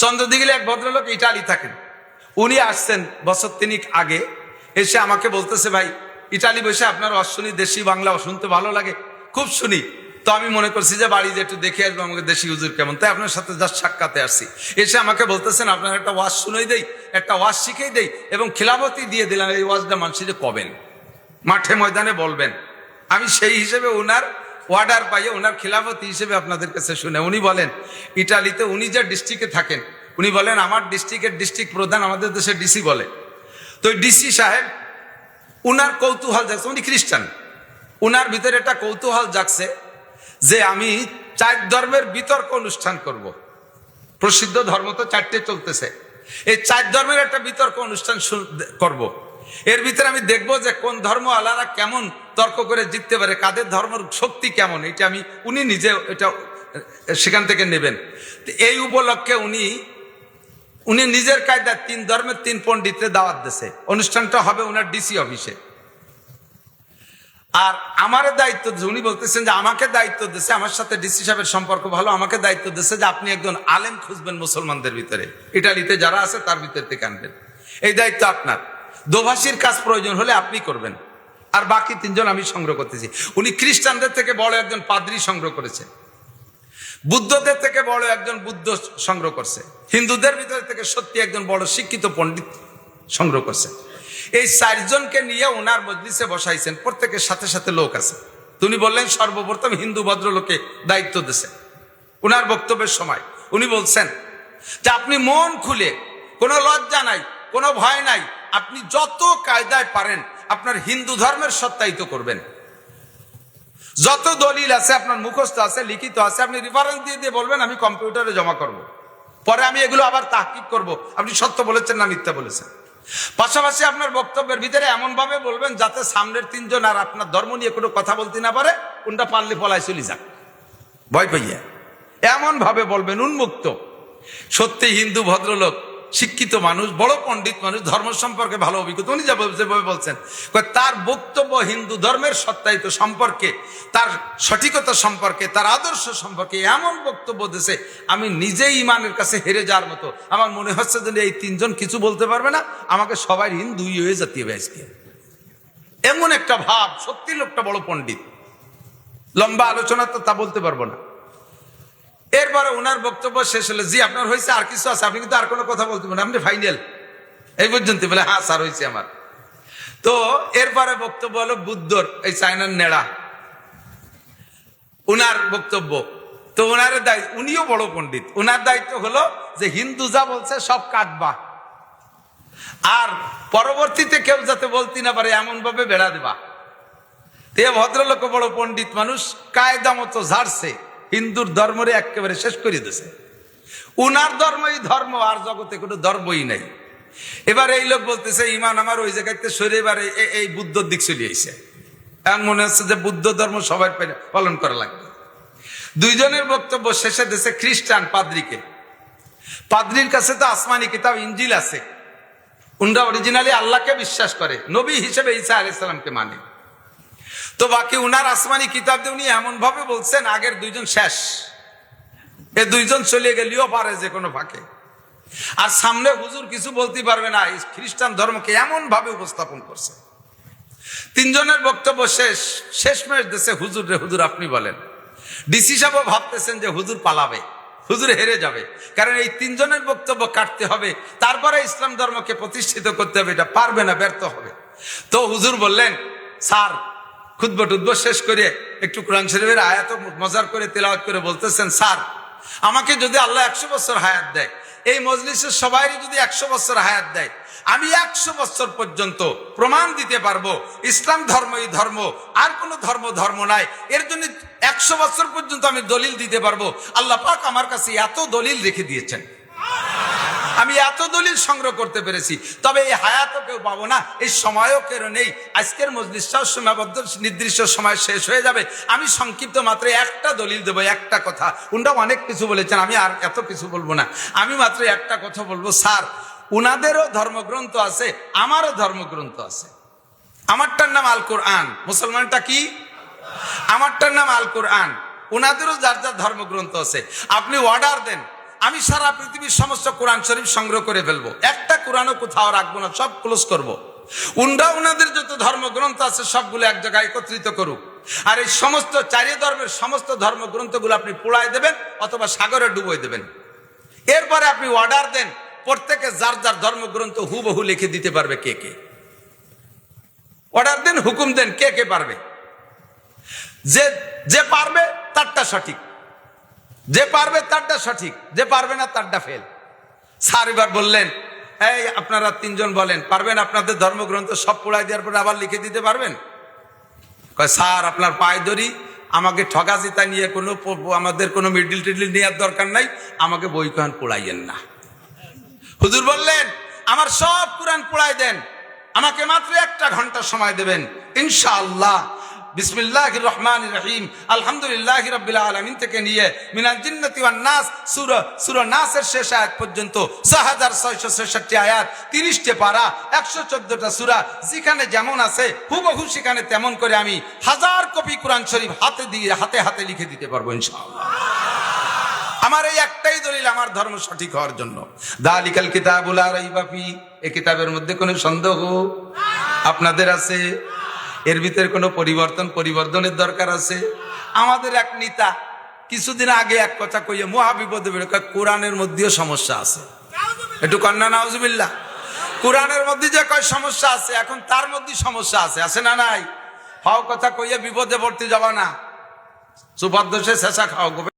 চন্দ্রদিঘিলে এক ভদ্রলোক ইটালি থাকেন, উনি আসছেন বছর তিনিক আগে, এসে আমাকে বলতেছে, ভাই ইটালি বসে আপনার ওয়াজ শুনি, দেশি বাংলা শুনতে ভালো লাগে, খুব শুনি। তো আমি মনে করছি যে বাড়ি যে একটু দেখে আসবো আমাকে দেশি হুজুর কেমন, তাই আপনার সাথে জাস্ট সাক্ষাতে আসছি। এসে আমাকে বলতেছেন আপনার একটা ওয়াজ শুনেই দেই, একটা ওয়াজ শিখেই দেই, এবং খিলাফতি দিয়ে দিলাম, এই ওয়াজটা মানুষের কবেন, মাঠে ময়দানে বলবেন। আমি সেই হিসেবে ওনার অর্ডার পাইয়ে ওনার খিলাফতি হিসেবে আপনাদের কাছে শুনে, উনি বলেন ইটালিতে উনি যে ডিস্ট্রিক্টে থাকেন, উনি বলেন আমার ডিস্ট্রিক্টের ডিস্ট্রিক্ট প্রধান আমাদের দেশে ডিসি বলে। তো ডিসি সাহেব উনার কৌতূহল জাগছে, উনি খ্রিস্টান, উনার ভিতরে একটা কৌতূহল জাগছে যে আমি 4 ধর্মের বিতর্ক অনুষ্ঠান করব। প্রসিদ্ধ ধর্ম তো 4টে চলতেছে, এই 4 ধর্মের একটা বিতর্ক অনুষ্ঠান করব। এর ভিতরে আমি দেখব যে কোন ধর্ম আলাদা কেমন তর্ক করে জিততে পারে, কাদের ধর্মের শক্তি কেমন, এটা আমি উনি নিজে এটা সেখান থেকে নেবেন। এই উপলক্ষে উনি নিজের কায়দায় 3 ধর্মের 3 পণ্ডিতকে দাওয়াত দিয়েছে। অনুষ্ঠানটা হবে ওনার ডিসি অফিসে। আর আমার দায়িত্ব, উনি বলতেছেন যে আমাকে দায়িত্ব দিয়েছে, আমার সাথে ডিসি সাহেবের সম্পর্ক ভালো, আমাকে দায়িত্ব দিয়েছে যে আপনি একজন আলেম খুঁজবেন মুসলমানদের ভিতরে, ইটালিতে যারা আছে তার ভিতর থেকে আনবেন, এই দায়িত্ব আপনার। দোভাষীর কাজ প্রয়োজন হলে আপনি করবেন, আর বাকি 3 জন আমি সংগ্রহ করতেছি। উনি খ্রিস্টানদের থেকে বড় একজন পাদ্রী সংগ্রহ করেছে, বুদ্ধদের থেকে বড় একজন বুদ্ধ সংগ্রহ করছে, হিন্দুদের ভিতর থেকে সত্যি একজন বড় শিক্ষিত পণ্ডিত সংগ্রহ করছে। এই 4 জনকে নিয়ে ওনার মজলিসে বসাইছেন, প্রত্যেকের সাথে সাথে লোক আছে। তিনি বললেন সর্বপ্রথম হিন্দু ভদ্রলোকে দায়িত্ব দিয়েছে। ওনার বক্তব্যের সময় উনি বলছেন যে আপনি মন খুলে, কোনো লজ্জা নাই, কোনো ভয় নাই, আপনি যত কায়দায় পারেন আপনার হিন্দু ধর্মের সত্যায়িত করবেন। যত দলিল আছে আপনার মুখস্থ আছে, লিখিত আছে, আপনি রেফারেন্স দিয়ে দিয়ে বলবেন, আমি কম্পিউটারে জমা করব, পরে আমি এগুলো আবার তাহকিক করব আপনি সত্য বলেছেন না মিথ্যা বলেছেন। পাশাপাশি আপনার বক্তব্যের ভিতরে এমন ভাবে বলবেন যাতে সামনের 3 জন আর আপনার ধর্ম নিয়ে কোনো কথা বলতে না পারে, কোনটা পারলে পলায় চলে যাক ভয় পাইয়া, এমন ভাবে বলবেন উন্মুক্ত। সত্যি হিন্দু ভদ্রলোক, শিক্ষিত মানুষ, বড় পণ্ডিত মানুষ, ধর্ম সম্পর্কে ভালো অভিজ্ঞতা, উনি যেভাবে বলছেন তার বক্তব্য হিন্দু ধর্মের সত্যায়িত সম্পর্কে, তার সঠিকতা সম্পর্কে, তার আদর্শ সম্পর্কে এমন বক্তব্য দিয়েছে আমি নিজেই ইমানের কাছে হেরে যাওয়ার মতো। আমার মনে হচ্ছে যে এই 3 জন কিছু বলতে পারবে না, আমাকে সবাই হিন্দুই হয়ে যেতে হবে আজকে, এমন একটা ভাব। সত্যি লোকটা বড় পণ্ডিত, লম্বা আলোচনা তো তা বলতে পারবো না। এরপরে ওনার বক্তব্য শেষ হলে, জি আপনার হয়েছে, আর কিছু আছে, আপনি কিন্তু আর কোনো কথা বলতে পারেন, আপনি ফাইনাল এই পর্যন্ত। বলে হ্যাঁ স্যার হয়েছে আমার। তো এরপরে বক্তব্য হলো বুদ্ধর, এই চায়নার নেড়া, উনার বক্তব্য। তো ওনার দায়িত্ব, উনিও বড় পণ্ডিত, ওনার দায়িত্ব হলো যে হিন্দু যা বলছে সব কাটবা, আর পরবর্তীতে কেউ যাতে বলতে না পারে এমন ভাবে বেড়া দেবা। তে ভদ্রলোক বড় পণ্ডিত মানুষ, কায়দা মতো ঝাড়ছে, হিন্দুর ধর্মরে একেবারে শেষ করে দিয়েছে। উনার ধর্মই ধর্ম, আর জগতে কোনো ধর্মই নাই। এবার এই লোক বলতেছে ইমান আমার ওই জায়গাতে সরে, এবারে এই বুদ্ধর দিক চলে আইছে। এমন মনে হচ্ছে যে বুদ্ধ ধর্ম সবাই পালন করা লাগবে। 2 জনের বক্তব্য শেষে দিয়েছে খ্রিস্টান পাদ্রীকে। পাদ্রীর কাছে তো আসমানি কিতাব ইনজিল আছে, উনরা অরিজিনালি আল্লাহকে বিশ্বাস করে, নবী হিসেবে ঈসা আলাইহিস সালামকে মানে। তো বাকি উনার আসমানি কিতাব দিয়ে উনি এমন ভাবে বলছেন আগের 2 জন শেষ, এ 2 জন চলে গেলেও পারে যে কোনো ফাঁকে, আর সামনে হুজুর কিছু বলতে পারবে না। এই খ্রিস্টান ধর্মকে এমন ভাবে উপস্থাপন করছে। 3 জনের বক্তব্য শেষমেশ দেশে হুজুর রে, হুজুর আপনি বলেন। ডিসি সাহেব ভাবতেছেন যে হুজুর পালাবে, হুজুর হেরে যাবে, কারণ এই 3 জনের বক্তব্য কাটতে হবে, তারপরে ইসলাম ধর্মকে প্রতিষ্ঠিত করতে হবে, এটা পারবে না, ব্যর্থ হবে। তো হুজুর বললেন, স্যার খুতবা টুতবা শেষ করে একটু কোরআন শরীফের আয়াত মজার করে তেলাওয়াত করে বলতেছেন, স্যার আমাকে যদি আল্লাহ 100 বছর হায়াত দেয়, এই মজলিসের সবাই যদি 100 বছর হায়াত দেয়, আমি 100 বছর পর্যন্ত প্রমাণ দিতে পারবো ইসলাম ধর্মই ধর্ম, আর কোন ধর্ম নাই। এর জন্য 100 বছর পর্যন্ত আমি দলিল দিতে পারবো। আল্লাহ পাক আমার কাছে এত দলিল রেখে দিয়েছেন, আমি এত দলিল সংগ্রহ করতে পেরেছি। তবে এই হায়াতও কেউ পাবো না, এই সময়ও কেউ নেই। আজকের মজলিসটাও সীমাবদ্ধ, নির্দিষ্ট সময় শেষ হয়ে যাবে। আমি সংক্ষিপ্ত মাত্র একটা দলিল দেবো, একটা কথা। উনারা অনেক কিছু বলেছেন, আমি আর এত কিছু বলবো না, আমি মাত্র একটা কথা বলবো। স্যার উনাদেরও ধর্মগ্রন্থ আছে, আমারও ধর্মগ্রন্থ আছে। আমারটার নাম আল কোরআন, মুসলমানটা কি? আমারটার নাম আল কোরআন। উনাদেরও যার যার ধর্মগ্রন্থ আছে। আপনি অর্ডার দেন, আমি সারা পৃথিবীর সমস্ত কোরআন শরীফ সংগ্রহ করে ফেলবো, একটা কোরআনও কোথাও রাখবো না, সব ক্লোজ করব। উনাদের যত ধর্মগ্রন্থ আছে সবগুলো এক জায়গায় একত্রিত করুক, আর এই সমস্ত চারি ধর্মের সমস্ত ধর্মগ্রন্থগুলো আপনি পোড়ায় দেবেন অথবা সাগরে ডুবোয় দেবেন। এরপরে আপনি অর্ডার দেন, প্রত্যেকে যার যার ধর্মগ্রন্থ হুবহু লিখে দিতে পারবে কে কে। অর্ডার দেন, হুকুম দেন, কে কে পারবে। যে পারবে তারটা সঠিক, যে পারবে তারটা সঠিক, যে পারবে না তারটা ফেল। স্যার এবার বললেন, এই আপনারা তিনজন বলেন, পারবেন আপনাদের ধর্মগ্রন্থ সব পোড়াই দেওয়ার পরে আবার লিখে দিতে পারবেন? কয় স্যার আপনার পায়ে ধরি, আমাকে ঠকা জিতা নিয়ে আমাদের কোনো মিডিল টিডিল নেওয়ার দরকার নাই, আমাকে বই কোরআন পোড়াইয়েন না। হুজুর বললেন আমার সব কোরআন পোড়াই দেন, আমাকে মাত্র 1 ঘন্টা সময় দেবেন, ইনশাআল্লাহ বিসমিল্লাহির রহমানির রহিম আলহামদুলিল্লাহি রাব্বিল আলামিন থেকে নিয়ে মিনাল জিন্নাতি ওয়ান নাস সূরা নাসের শেষ আয়াত পর্যন্ত 6666 আয়াত, 30টে পারা, 114টা সূরা, যেখানে যেমন আছে হুবহু সেখানে তেমন করে আমি 1000 কপি কোরআন শরীফ হাতে হাতে লিখে দিতে পারবো ইনশাআল্লাহ। আমার এই একটাই দলিল আমার ধর্ম সঠিক হওয়ার জন্য। দালিকাল কিতাবুল লা রাইবা ফি, এই কিতাবের মধ্যে কোনো সন্দেহ আপনাদের আছে? এর ভিতরে কোনো পরিবর্তনের দরকার আছে? আমাদের এক নেতা কিছুদিন আগে এক কথা কইয়া মহাবিপদে বের, কোরআনের মধ্যেও সমস্যা আছে। একটু কন্যা নাউজুবিল্লাহ, কোরআনের মধ্যে যে কয় সমস্যা আছে, এখন তার মধ্যে সমস্যা আছে না নাই? হও কথা কইয়া বিপদে পড়তে যাবা না, সুপার দোষে শেষা খাও।